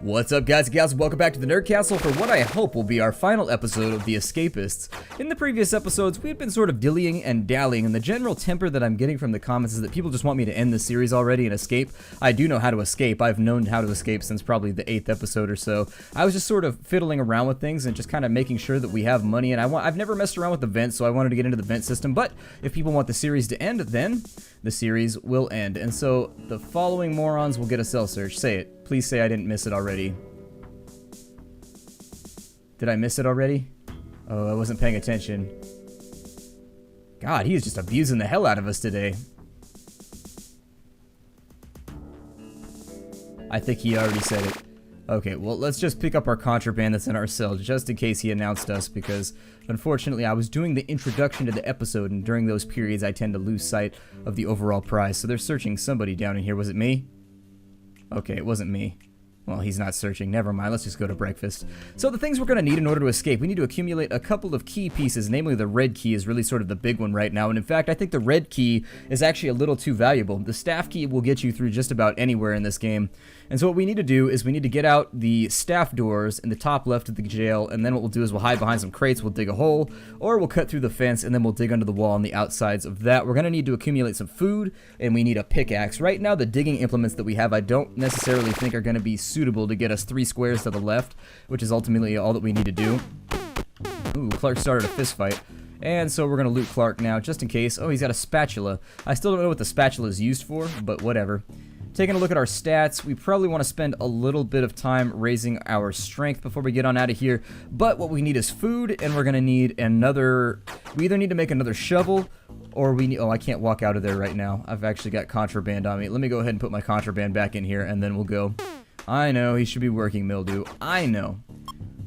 What's up, guys and gals? Welcome back to the Nerd Castle for what I hope will be our final episode of the Escapists. In the previous episodes, we had been sort of dillying and dallying, and the general temper that I'm getting from the comments is that people just want me to end the series already and escape. I do know how to escape. I've known how to escape since probably the 8th episode or so. I was just sort of fiddling around with things and just kind of making sure that we have money, and I've never messed around with the vents, so I wanted to get into the vent system, but if people want the series to end, then the series will end. And so the following morons will get a cell search. Say it. Please say I didn't miss it already. Did I miss it already? Oh, I wasn't paying attention. God, he is just abusing the hell out of us today. I think he already said it. Okay, well, let's just pick up our contraband that's in our cell, just in case he announced us, because unfortunately I was doing the introduction to the episode, and during those periods I tend to lose sight of the overall prize. So they're searching somebody down in here. Was it me? Okay, it wasn't me. Well, he's not searching. Never mind. Let's just go to breakfast. So the things we're going to need in order to escape, we need to accumulate a couple of key pieces, namely the red key is really sort of the big one right now. And in fact, I think the red key is actually a little too valuable. The staff key will get you through just about anywhere in this game. And so what we need to do is we need to get out the staff doors in the top left of the jail, and then what we'll do is we'll hide behind some crates, we'll dig a hole, or we'll cut through the fence, and then we'll dig under the wall on the outsides of that. We're going to need to accumulate some food, and we need a pickaxe. Right now, the digging implements that we have I don't necessarily think are going to be suitable to get us 3 squares to the left, which is ultimately all that we need to do. Ooh, Clark started a fist fight. And so we're going to loot Clark now, just in case. Oh, he's got a spatula. I still don't know what the spatula is used for, but whatever. Taking a look at our stats, we probably want to spend a little bit of time raising our strength before we get on out of here. But what we need is food, and we're going to need another... We either need to make another shovel, or we need... Oh, I can't walk out of there right now. I've actually got contraband on me. Let me go ahead and put my contraband back in here, and then we'll go. I know, he should be working, Mildew. I know.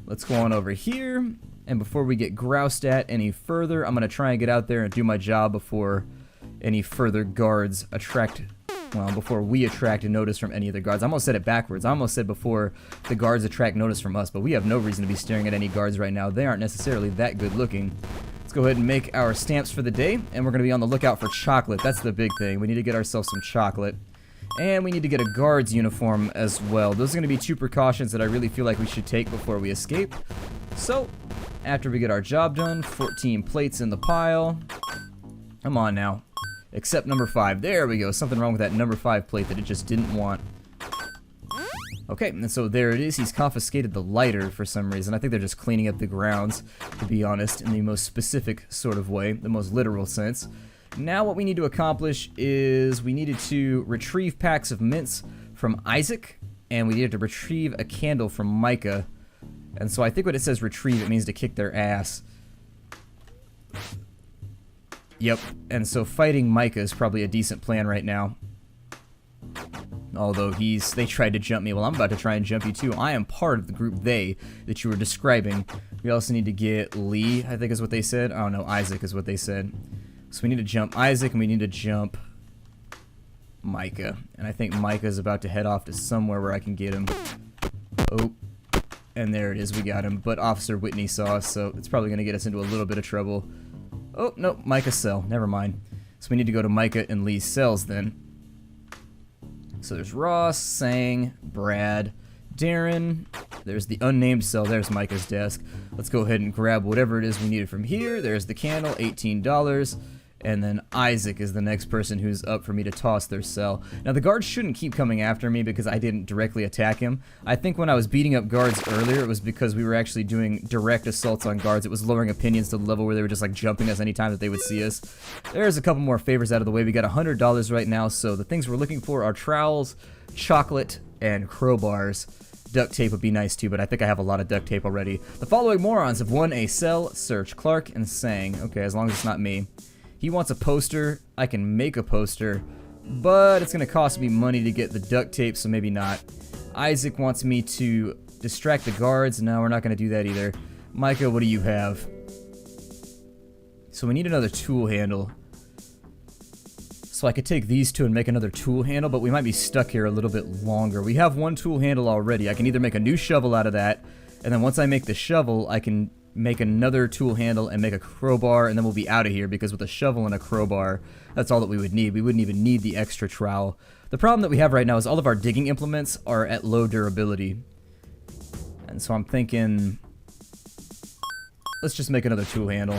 Let's go on over here, and before we get groused at any further, I'm going to try and get out there and do my job before any further guards attract... Well, before we attract a notice from any of the guards. I almost said it backwards. I almost said before the guards attract notice from us, but we have no reason to be staring at any guards right now. They aren't necessarily that good looking. Let's go ahead and make our stamps for the day, and we're going to be on the lookout for chocolate. That's the big thing. We need to get ourselves some chocolate. And we need to get a guard's uniform as well. Those are going to be 2 precautions that I really feel like we should take before we escape. So, after we get our job done, 14 plates in the pile. Come on now. Except number 5. There we go. Something wrong with that number 5 plate that it just didn't want. Okay, and so there it is. He's confiscated the lighter for some reason. I think they're just cleaning up the grounds, to be honest, in the most specific sort of way, the most literal sense. Now what we need to accomplish is we needed to retrieve packs of mints from Isaac, and we needed to retrieve a candle from Micah. And so I think when it says retrieve, it means to kick their ass. Yep, and so fighting Micah is probably a decent plan right now. Although they tried to jump me. Well, I'm about to try and jump you too. I am part of the group they that you were describing. We also need to get Lee, I think is what they said. Oh no, Isaac is what they said. So we need to jump Isaac and we need to jump Micah. And I think Micah's about to head off to somewhere where I can get him. Oh, and there it is, we got him. But Officer Whitney saw us, so it's probably going to get us into a little bit of trouble. Oh, no, Micah's cell. Never mind. So we need to go to Micah and Lee's cells then. So there's Ross, Sang, Brad, Darren. There's the unnamed cell. There's Micah's desk. Let's go ahead and grab whatever it is we needed from here. There's the candle, $18. And then Isaac is the next person who's up for me to toss their cell. Now, the guards shouldn't keep coming after me because I didn't directly attack him. I think when I was beating up guards earlier, it was because we were actually doing direct assaults on guards. It was lowering opinions to the level where they were just like jumping us anytime that they would see us. There's a couple more favors out of the way. We got $100 right now, so the things we're looking for are trowels, chocolate, and crowbars. Duct tape would be nice too, but I think I have a lot of duct tape already. The following morons have won a cell search. Clark and Sang. Okay, as long as it's not me. He wants a poster. I can make a poster, but it's going to cost me money to get the duct tape, so maybe not. Isaac wants me to distract the guards. No, we're not going to do that either. Micah, what do you have? So we need another tool handle. So I could take these 2 and make another tool handle, but we might be stuck here a little bit longer. We have 1 tool handle already. I can either make a new shovel out of that, and then once I make the shovel, I can make another tool handle and make a crowbar, and then we'll be out of here, because with a shovel and a crowbar, that's all that we would need. We wouldn't even need the extra trowel. The problem that we have right now is all of our digging implements are at low durability. And so I'm thinking, let's just make another tool handle.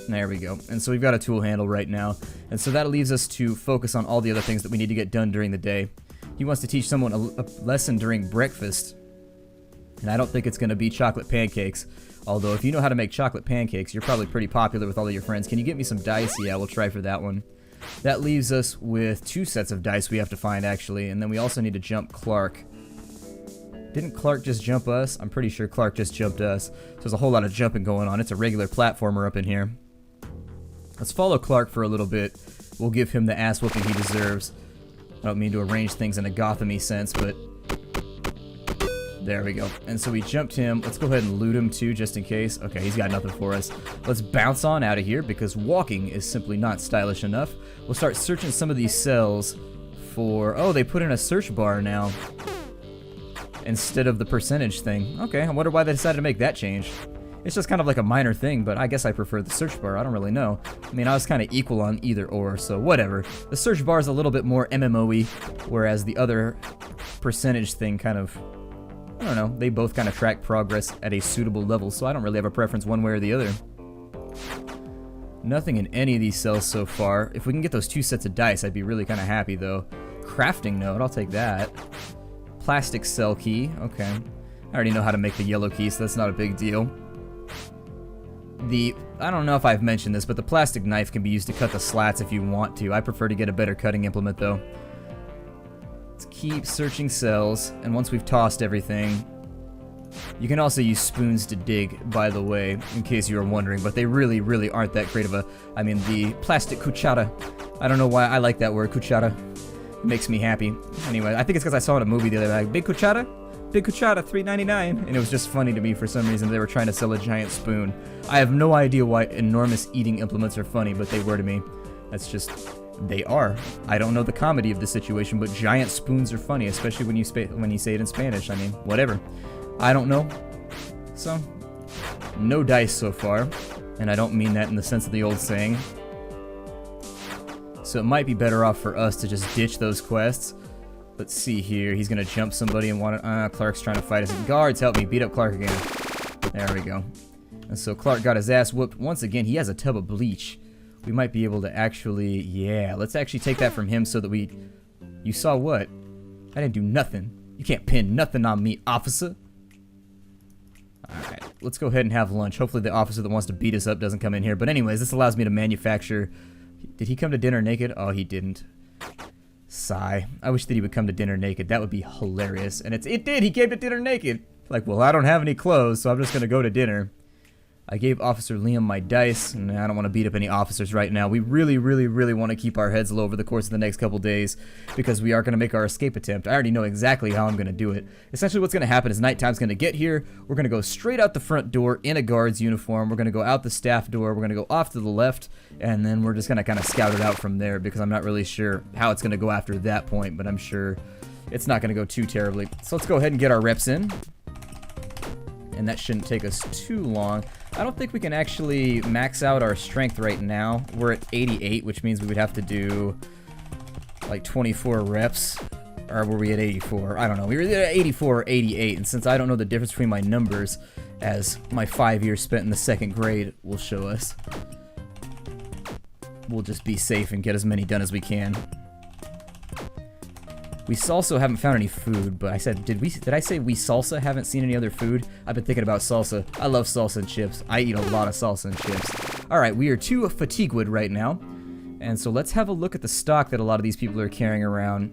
There we go. And so we've got a tool handle right now. And so that leaves us to focus on all the other things that we need to get done during the day. He wants to teach someone a lesson during breakfast. And I don't think it's going to be chocolate pancakes. Although if you know how to make chocolate pancakes, you're probably pretty popular with all of your friends. Can you get me some dice? Yeah, we'll try for that one. That leaves us with 2 sets of dice we have to find, actually. And then we also need to jump Clark. Didn't Clark just jump us? I'm pretty sure Clark just jumped us. So there's a whole lot of jumping going on. It's a regular platformer up in here. Let's follow Clark for a little bit. We'll give him the ass whooping he deserves. I don't mean to arrange things in a Gotham-y sense, but there we go. And so we jumped him. Let's go ahead and loot him too, just in case. Okay, he's got nothing for us. Let's bounce on out of here because walking is simply not stylish enough. We'll start searching some of these cells for... Oh, they put in a search bar now instead of the percentage thing. Okay, I wonder why they decided to make that change. It's just kind of like a minor thing, but I guess I prefer the search bar. I don't really know. I mean, I was kind of equal on either or, so whatever. The search bar is a little bit more MMO-y, whereas the other percentage thing kind of... I don't know, they both kind of track progress at a suitable level, so I don't really have a preference one way or the other. Nothing in any of these cells so far. If we can get those 2 sets of dice, I'd be really kind of happy, though. Crafting node, I'll take that. Plastic cell key, okay. I already know how to make the yellow key, so that's not a big deal. I don't know if I've mentioned this, but the plastic knife can be used to cut the slats if you want to. I prefer to get a better cutting implement, though. Let's keep searching cells, and once we've tossed everything... You can also use spoons to dig, by the way, in case you were wondering, but they really, really aren't that great of a... I mean, the plastic cuchara. I don't know why I like that word, cuchara. It makes me happy. Anyway, I think it's because I saw it in a movie the other day. Like, big cuchara? Big cuchara, $3.99. And it was just funny to me for some reason. They were trying to sell a giant spoon. I have no idea why enormous eating implements are funny, but they were to me. That's just... They are. I don't know the comedy of the situation, but giant spoons are funny, especially when you say it in Spanish. I mean, whatever. I don't know. So, no dice so far, and I don't mean that in the sense of the old saying. So it might be better off for us to just ditch those quests. Let's see here. He's gonna jump somebody and want to... Clark's trying to fight us. Guards, help me. Beat up Clark again. There we go. And so Clark got his ass whooped. Once again, he has a tub of bleach. We might be able to actually... Yeah, let's actually take that from him so that we... You saw what? I didn't do nothing. You can't pin nothing on me, officer. Alright, let's go ahead and have lunch. Hopefully the officer that wants to beat us up doesn't come in here. But anyways, this allows me to manufacture... Did he come to dinner naked? Oh, he didn't. Sigh. I wish that he would come to dinner naked. That would be hilarious. And it did! He came to dinner naked! Like, well, I don't have any clothes, so I'm just gonna go to dinner. I gave Officer Liam my dice, and I don't want to beat up any officers right now. We really, really, really want to keep our heads low over the course of the next couple days, because we are going to make our escape attempt. I already know exactly how I'm going to do it. Essentially what's going to happen is nighttime's going to get here, we're going to go straight out the front door in a guard's uniform, we're going to go out the staff door, we're going to go off to the left, and then we're just going to kind of scout it out from there, because I'm not really sure how it's going to go after that point, but I'm sure it's not going to go too terribly. So let's go ahead and get our reps in. And that shouldn't take us too long. I don't think we can actually max out our strength right now. We're at 88, which means we would have to do like 24 reps. Or were we at 84? I don't know. We were either at 84 or 88, and since I don't know the difference between my numbers, as my 5 years spent in the 2nd grade will show us, we'll just be safe and get as many done as we can. We salsa haven't found any food, but I said, did I say we salsa haven't seen any other food? I've been thinking about salsa. I love salsa and chips. I eat a lot of salsa and chips. Alright, we are 2 fatigued right now. And so let's have a look at the stock that a lot of these people are carrying around.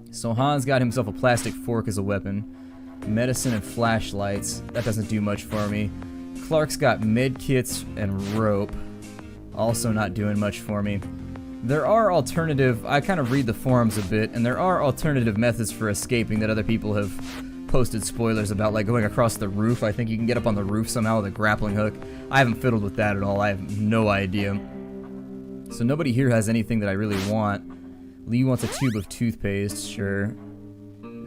So Han's got himself a plastic fork as a weapon. Medicine and flashlights. That doesn't do much for me. Clark's got med kits and rope. Also not doing much for me. There are alternative, I kind of read the forums a bit, and there are alternative methods for escaping that other people have posted spoilers about, like going across the roof. I think you can get up on the roof somehow with a grappling hook. I haven't fiddled with that at all. I have no idea. So nobody here has anything that I really want. Lee wants a tube of toothpaste, sure.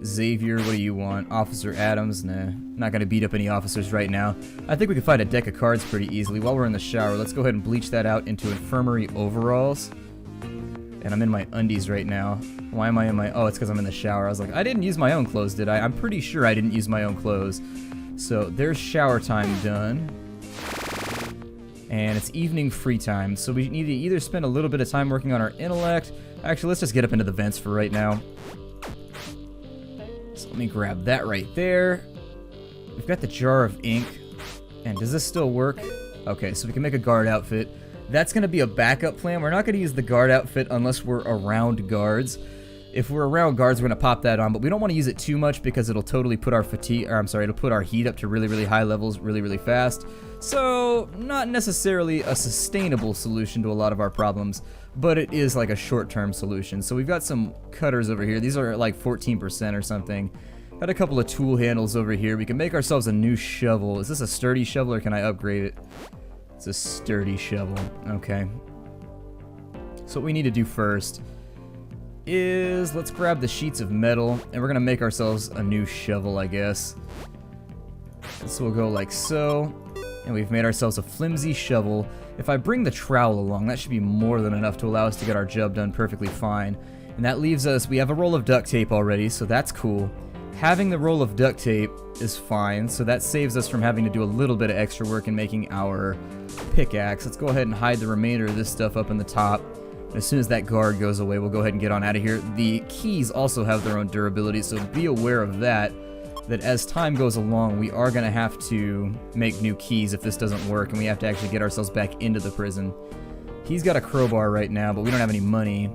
Xavier, what do you want? Officer Adams, nah. Not gonna beat up any officers right now. I think we can find a deck of cards pretty easily. While we're in the shower, let's go ahead and bleach that out into infirmary overalls. And I'm in my undies right now. Why am I in my... Oh, it's because I'm in the shower. I was like, I didn't use my own clothes, did I? I'm pretty sure I didn't use my own clothes. So there's shower time done. And it's evening free time. So we need to either spend a little bit of time working on our intellect. Actually, let's just get up into the vents for right now. So let me grab that right there. We've got the jar of ink. And does this still work? Okay, so we can make a guard outfit. That's going to be a backup plan. We're not going to use the guard outfit unless we're around guards. If we're around guards, we're going to pop that on, but we don't want to use it too much because it'll totally put our fatigue, or I'm sorry, it'll put our heat up to really, really high levels really, really fast. So, not necessarily a sustainable solution to a lot of our problems, but it is like a short-term solution. So we've got some cutters over here. These are like 14% or something. Got a couple of tool handles over here. We can make ourselves a new shovel. Is this a sturdy shovel or can I upgrade it? It's a sturdy shovel. Okay. So what we need to do first is let's grab the sheets of metal and we're gonna make ourselves a new shovel, I guess. So we'll go like so, and we've made ourselves a flimsy shovel. If I bring the trowel along, that should be more than enough to allow us to get our job done perfectly fine. And that leaves us, we have a roll of duct tape already, so that's cool. Having the roll of duct tape is fine, so that saves us from having to do a little bit of extra work in making our pickaxe. Let's go ahead and hide the remainder of this stuff up in the top. And as soon as that guard goes away, we'll go ahead and get on out of here. The keys also have their own durability, so be aware of that as time goes along, we are going to have to make new keys if this doesn't work, and we have to actually get ourselves back into the prison. He's got a crowbar right now, but we don't have any money.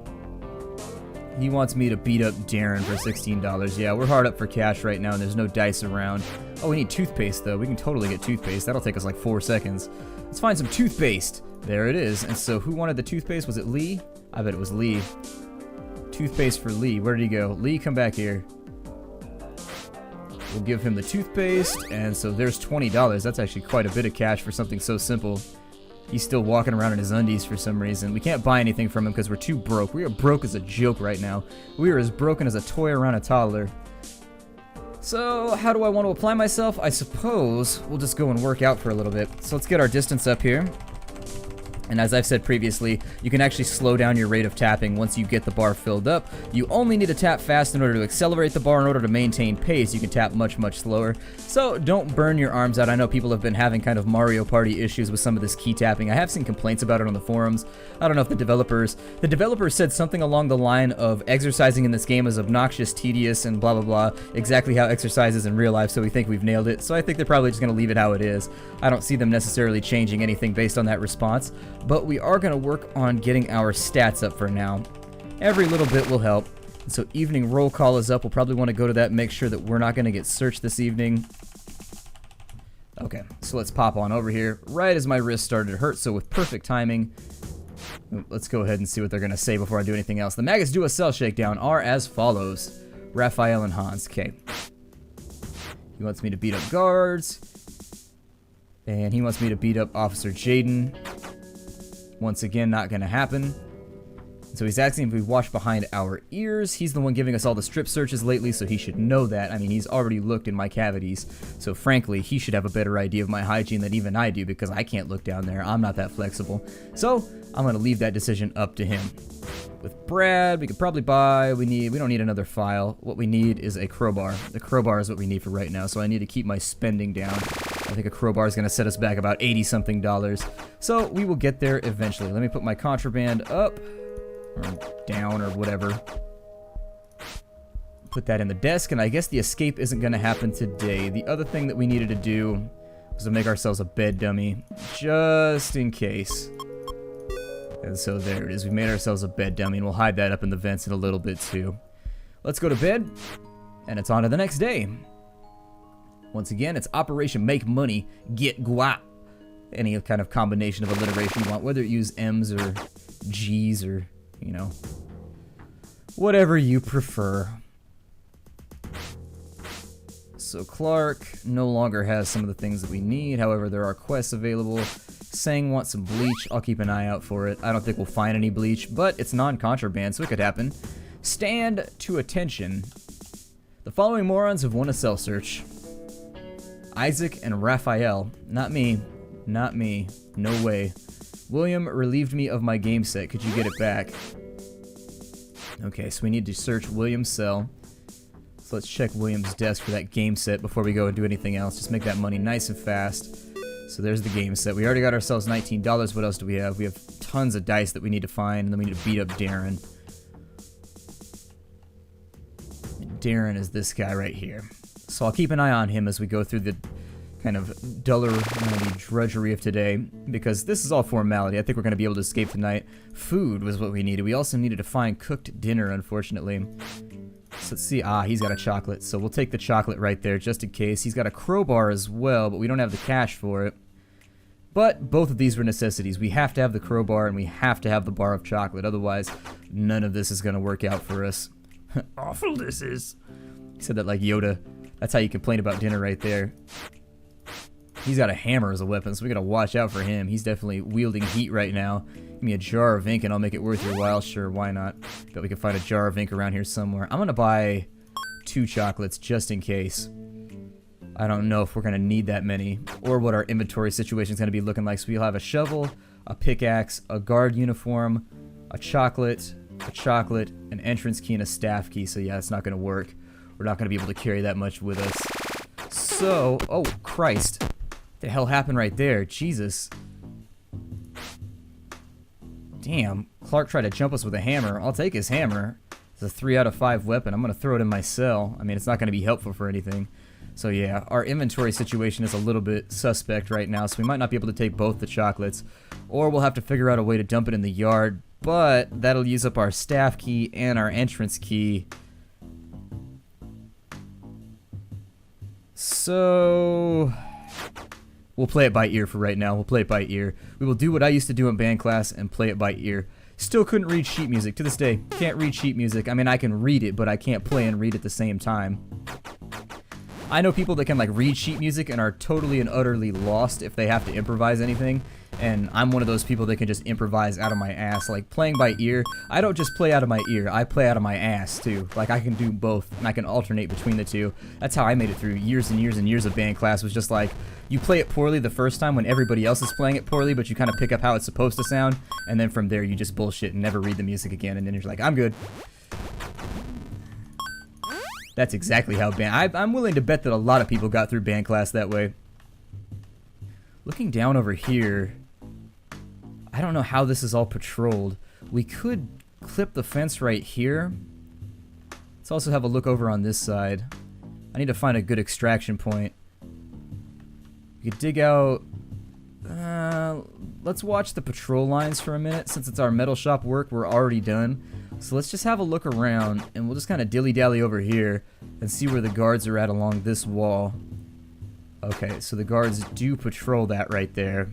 He wants me to beat up Darren for $16. Yeah, we're hard up for cash right now, and there's no dice around. Oh, we need toothpaste, though. We can totally get toothpaste. That'll take us like 4 seconds. Let's find some toothpaste. There it is. And so who wanted the toothpaste? Was it Lee? I bet it was Lee. Toothpaste for Lee. Where did he go? Lee, come back here. We'll give him the toothpaste, and so there's $20. That's actually quite a bit of cash for something so simple. He's still walking around in his undies for some reason. We can't buy anything from him because we're too broke. We are broke as a joke right now. We are as broken as a toy around a toddler. So, how do I want to apply myself? I suppose we'll just go and work out for a little bit. So let's get our distance up here. And as I've said previously, you can actually slow down your rate of tapping once you get the bar filled up. You only need to tap fast in order to accelerate the bar. In order to maintain pace, you can tap much, much slower. So don't burn your arms out. I know people have been having kind of Mario Party issues with some of this key tapping. I have seen complaints about it on the forums. I don't know if the developers said something along the line of exercising in this game is obnoxious, tedious, and blah, blah, blah. Exactly how exercise is in real life, so we think we've nailed it. So I think they're probably just going to leave it how it is. I don't see them necessarily changing anything based on that response. But we are going to work on getting our stats up for now. Every little bit will help. So evening roll call is up. We'll probably want to go to that and make sure that we're not going to get searched this evening. Okay, so let's pop on over here right as my wrist started to hurt, so with perfect timing. Let's go ahead and see what they're going to say before I do anything else. The maggots do a cell shakedown are as follows. Raphael and Hans. Okay. He wants me to beat up guards. And he wants me to beat up Officer Jaden. Once again, not going to happen. So he's asking if we wash behind our ears. He's the one giving us all the strip searches lately, so he should know that. I mean, he's already looked in my cavities. So frankly, he should have a better idea of my hygiene than even I do, because I can't look down there. I'm not that flexible. So I'm going to leave that decision up to him. With Brad, we could probably buy, we don't need another file. What we need is a crowbar. The crowbar is what we need for right now, so I need to keep my spending down. I think a crowbar is going to set us back about $80-something. So we will get there eventually. Let me put my contraband up, or down, or whatever. Put that in the desk, and I guess the escape isn't going to happen today. The other thing that we needed to do was to make ourselves a bed dummy, just in case. And so there it is. We made ourselves a bed dummy, and we'll hide that up in the vents in a little bit too. Let's go to bed, and it's on to the next day. Once again, it's Operation Make Money, Get Guap. Any kind of combination of alliteration you want, whether you use M's or G's or, you know, whatever you prefer. So Clark no longer has some of the things that we need. However, there are quests available. Sang wants some bleach. I'll keep an eye out for it. I don't think we'll find any bleach, but it's non-contraband, so it could happen. Stand to attention. The following morons have won a cell search. Isaac and Raphael. Not me. Not me. No way. William relieved me of my game set. Could you get it back? Okay, so we need to search William's cell. So let's check William's desk for that game set before we go and do anything else. Just make that money nice and fast. So there's the game set. We already got ourselves $19. What else do we have? We have tons of dice that we need to find, and then we need to beat up Darren. And Darren is this guy right here. So I'll keep an eye on him as we go through the kind of duller, drudgery of today, because this is all formality. I think we're going to be able to escape tonight. Food was what we needed. We also needed to find cooked dinner, unfortunately. So let's see. Ah, he's got a chocolate, so we'll take the chocolate right there just in case. He's got a crowbar as well, but we don't have the cash for it. But both of these were necessities. We have to have the crowbar and we have to have the bar of chocolate. Otherwise, none of this is going to work out for us. Awful this is. He said that like Yoda. That's how you complain about dinner right there. He's got a hammer as a weapon, so we gotta watch out for him. He's definitely wielding heat right now. Give me a jar of ink and I'll make it worth your while. Sure, why not? Bet we can find a jar of ink around here somewhere. I'm gonna buy 2 chocolates just in case. I don't know if we're gonna need that many or what our inventory situation is gonna be looking like. So we'll have a shovel, a pickaxe, a guard uniform, a chocolate, an entrance key, and a staff key. So yeah, it's not gonna work. We're not gonna be able to carry that much with us. So, oh Christ. The hell happened right there? Jesus. Damn, Clark tried to jump us with a hammer. I'll take his hammer. It's a 3 out of 5 weapon. I'm going to throw it in my cell. I mean, it's not going to be helpful for anything. So yeah, our inventory situation is a little bit suspect right now, so we might not be able to take both the chocolates. Or we'll have to figure out a way to dump it in the yard, but that'll use up our staff key and our entrance key. So we'll play it by ear for right now. We'll play it by ear. We will do what I used to do in band class and play it by ear. Still couldn't read sheet music. To this day, can't read sheet music. I mean, I can read it, but I can't play and read at the same time. I know people that can like read sheet music and are totally and utterly lost if they have to improvise anything. And I'm one of those people that can just improvise out of my ass. Like playing by ear, I don't just play out of my ear, I play out of my ass too. Like I can do both and I can alternate between the two. That's how I made it through years and years and years of band class, was just like, you play it poorly the first time when everybody else is playing it poorly, but you kind of pick up how it's supposed to sound, and then from there you just bullshit and never read the music again, and then you're like, I'm good. That's exactly how I'm willing to bet that a lot of people got through band class that way. Looking down over here, I don't know how this is all patrolled. We could clip the fence right here. Let's also have a look over on this side. I need to find a good extraction point. We could dig out... let's watch the patrol lines for a minute. Since it's our metal shop work, we're already done. So let's just have a look around, and we'll just kind of dilly-dally over here and see where the guards are at along this wall. Okay, so the guards do patrol that right there.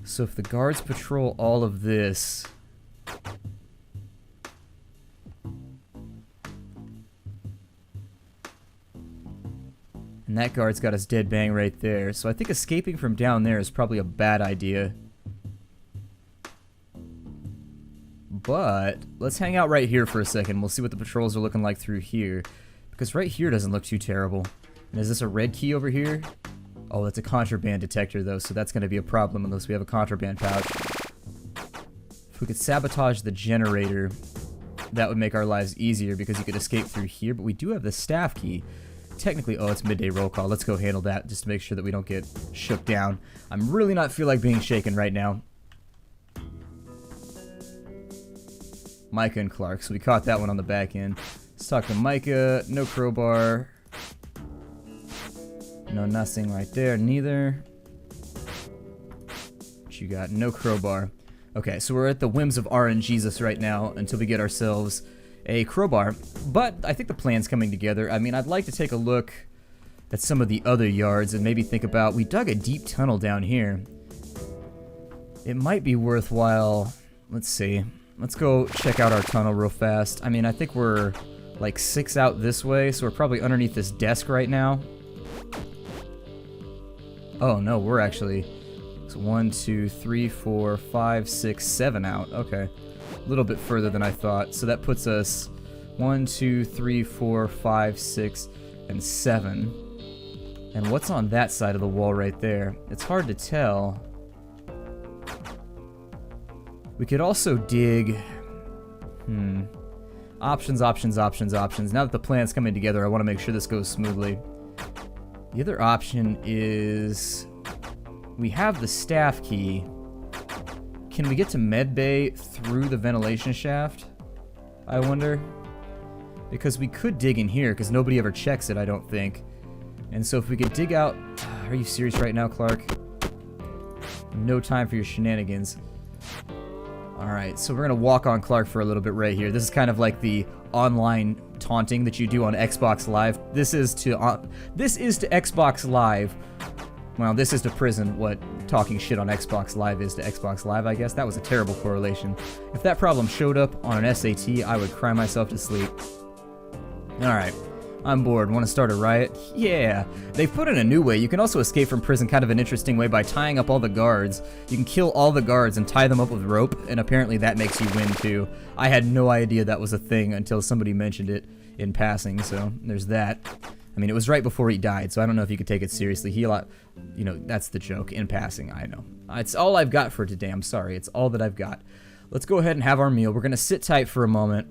So if the guards patrol all of this... and that guard's got us dead bang right there. So I think escaping from down there is probably a bad idea. But let's hang out right here for a second. We'll see what the patrols are looking like through here. Because right here doesn't look too terrible. And is this a red key over here? Oh, that's a contraband detector though, so that's going to be a problem unless we have a contraband pouch. If we could sabotage the generator, that would make our lives easier because you could escape through here. But we do have the staff key. Technically, oh, it's midday roll call. Let's go handle that just to make sure that we don't get shook down. I'm really not feel like being shaken right now. Micah and Clark, so we caught that one on the back end. Let's talk to Micah. No crowbar. No nothing right there, neither. What you got? No crowbar. Okay, so we're at the whims of RNGesus right now until we get ourselves a crowbar. But I think the plan's coming together. I mean, I'd like to take a look at some of the other yards and maybe think about... we dug a deep tunnel down here. It might be worthwhile... let's see. Let's go check out our tunnel real fast. I mean, I think we're like 6 out this way, so we're probably underneath this desk right now. Oh no, we're actually... it's 1, 2, 3, 4, 5, 6, 7 out. Okay. A little bit further than I thought. So that puts us 1, 2, 3, 4, 5, 6, and 7. And what's on that side of the wall right there? It's hard to tell. We could also dig... Options, options, options, options. Now that the plan's coming together, I want to make sure this goes smoothly. The other option is... We have the staff key. Can we get to medbay through the ventilation shaft? I wonder. Because we could dig in here, because nobody ever checks it, I don't think. And so if we could dig out... Are you serious right now, Clark? No time for your shenanigans. Alright, so we're going to walk on Clark for a little bit right here. This is kind of like the online taunting that you do on Xbox Live. This is to Xbox Live. Well, this is to prison what talking shit on Xbox Live is to Xbox Live, I guess. That was a terrible correlation. If that problem showed up on an SAT, I would cry myself to sleep. Alright, I'm bored. Want to start a riot? Yeah! They've put in a new way. You can also escape from prison kind of an interesting way by tying up all the guards. You can kill all the guards and tie them up with rope, and apparently that makes you win too. I had no idea that was a thing until somebody mentioned it in passing, so there's that. I mean, it was right before he died, so I don't know if you could take it seriously. You know, that's the joke, in passing, I know. It's all I've got for today, I'm sorry. It's all that I've got. Let's go ahead and have our meal. We're going to sit tight for a moment.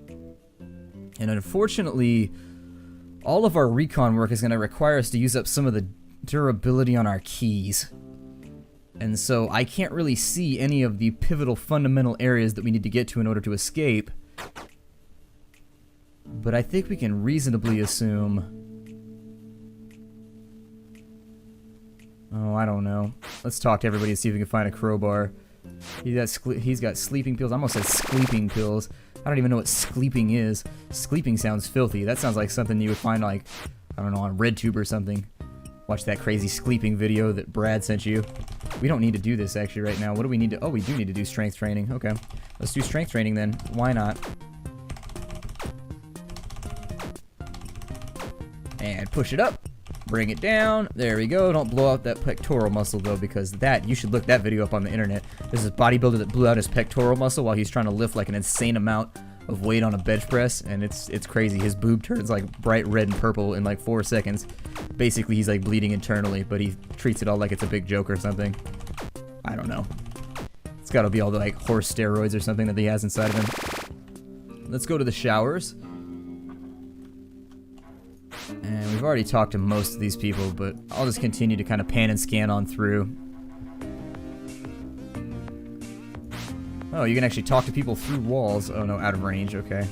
And unfortunately, all of our recon work is going to require us to use up some of the durability on our keys. And so I can't really see any of the pivotal fundamental areas that we need to get to in order to escape. But I think we can reasonably assume... Oh, I don't know. Let's talk to everybody and see if we can find a crowbar. He's got sleeping pills. I almost said sleeping pills. I don't even know what sleeping is. Sleeping sounds filthy. That sounds like something you would find, like, I don't know, on RedTube or something. Watch that crazy sleeping video that Brad sent you. We don't need to do this, actually, right now. What do we need to... Oh, we do need to do strength training. Okay. Let's do strength training, then. Why not? And push it up. Bring it down. There we go. Don't blow out that pectoral muscle, though, because that... You should look that video up on the internet. There's this bodybuilder that blew out his pectoral muscle while he's trying to lift, like, an insane amount of weight on a bench press, and it's crazy. His boob turns, like, bright red and purple in, like, 4 seconds. Basically, he's, like, bleeding internally, but he treats it all like it's a big joke or something. I don't know. It's gotta be all the, like, horse steroids or something that he has inside of him. Let's go to the showers. And we've already talked to most of these people, but I'll just continue to kind of pan and scan on through. Oh, you can actually talk to people through walls. Oh no, out of range, okay.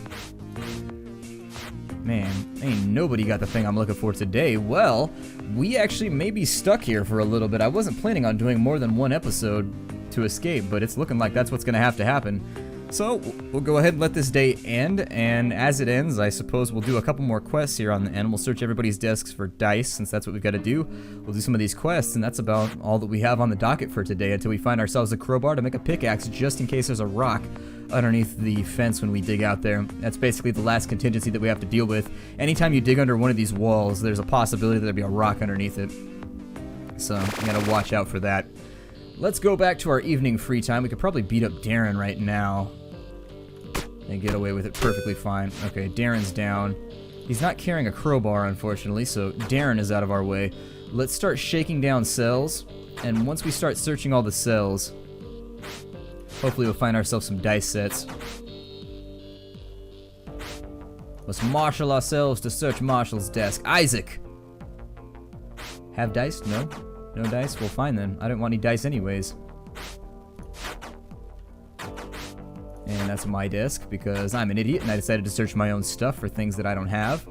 Man, ain't nobody got the thing I'm looking for today. Well, we actually may be stuck here for a little bit. I wasn't planning on doing more than one episode to escape, but it's looking like that's what's gonna have to happen. So, we'll go ahead and let this day end, and as it ends, I suppose we'll do a couple more quests here on the end. We'll search everybody's desks for dice, since that's what we've got to do. We'll do some of these quests, and that's about all that we have on the docket for today, until we find ourselves a crowbar to make a pickaxe, just in case there's a rock underneath the fence when we dig out there. That's basically the last contingency that we have to deal with. Anytime you dig under one of these walls, there's a possibility that there'll be a rock underneath it. So, you gotta watch out for that. Let's go back to our evening free time. We could probably beat up Darren right now and get away with it perfectly fine. Okay, Darren's down. He's not carrying a crowbar, unfortunately, so Darren is out of our way. Let's start shaking down cells, and once we start searching all the cells, hopefully we'll find ourselves some dice sets. Let's marshal ourselves to search Marshall's desk. Isaac! Have dice? No? No dice? Well, fine then. I don't want any dice anyways. And that's my desk, because I'm an idiot and I decided to search my own stuff for things that I don't have.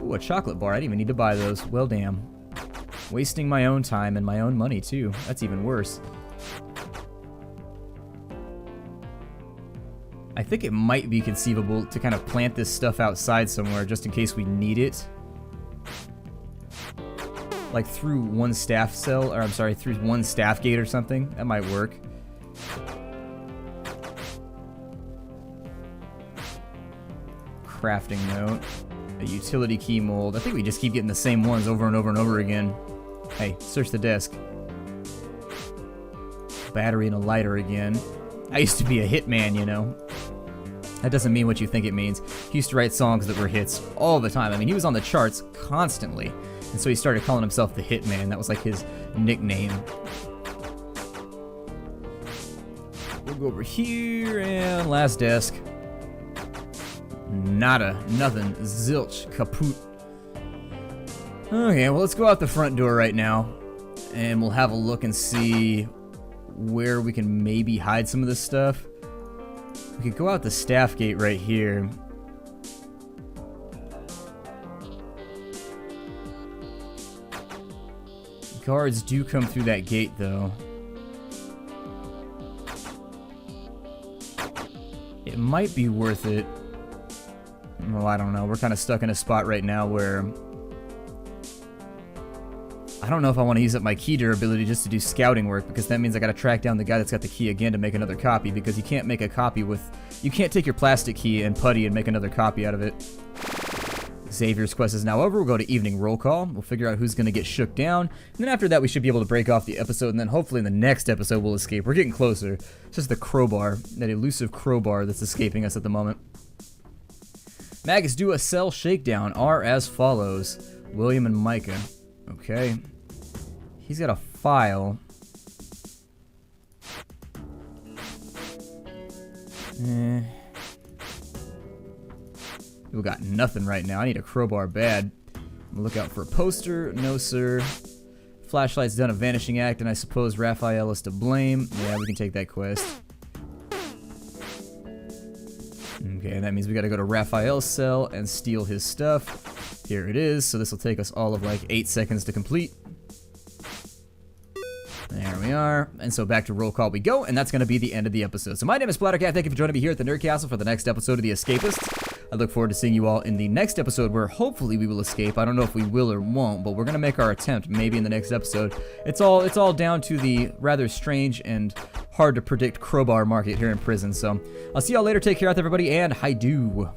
Ooh, a chocolate bar. I didn't even need to buy those. Well, damn. Wasting my own time and my own money, too. That's even worse. I think it might be conceivable to kind of plant this stuff outside somewhere, just in case we need it. Like through one staff cell, or I'm sorry, through one staff gate or something. That might work. Crafting note. A utility key mold. I think we just keep getting the same ones over and over and over again. Hey, search the desk. Battery and a lighter again. I used to be a hitman, you know. That doesn't mean what you think it means. He used to write songs that were hits all the time. I mean, he was on the charts constantly. And so he started calling himself the Hitman. That was like his nickname. We'll We'll go over here, and last desk. Nada, nothing, zilch, kaput. Okay, well, let's go out the front door right now, and we'll have a look and see where we can maybe hide some of this stuff. We could go out the staff gate right here. Guards do come through that gate, though. It might be worth it. Well, I don't know. We're kind of stuck in a spot right now where I don't know if I want to use up my key durability just to do scouting work, because that means I got to track down the guy that's got the key again to make another copy, because you can't make a copy with... You can't take your plastic key and putty and make another copy out of it. Xavier's quest is now over. We'll go to evening roll call. We'll figure out who's going to get shook down. And then after that, we should be able to break off the episode. And then hopefully in the next episode, we'll escape. We're getting closer. It's just the crowbar, that elusive crowbar that's escaping us at the moment. Magus, do a cell shakedown. Are as follows. William and Micah. Okay. He's got a file. We got nothing right now. I need a crowbar bad. Look out for a poster. No, sir. Flashlight's done a vanishing act, and I suppose Raphael is to blame. Yeah, we can take that quest. Okay, that means we gotta go to Raphael's cell and steal his stuff. Here it is. So this will take us all of like 8 seconds to complete. There we are. And so back to roll call we go, and that's going to be the end of the episode. So my name is Splattercat. Thank you for joining me here at the Nerd Castle for the next episode of the Escapists. I look forward to seeing you all in the next episode, where hopefully we will escape. I don't know if we will or won't, but we're going to make our attempt maybe in the next episode. It's all down to the rather strange and hard to predict crowbar market here in prison. So I'll see y'all later. Take care out there, everybody, and hi-do.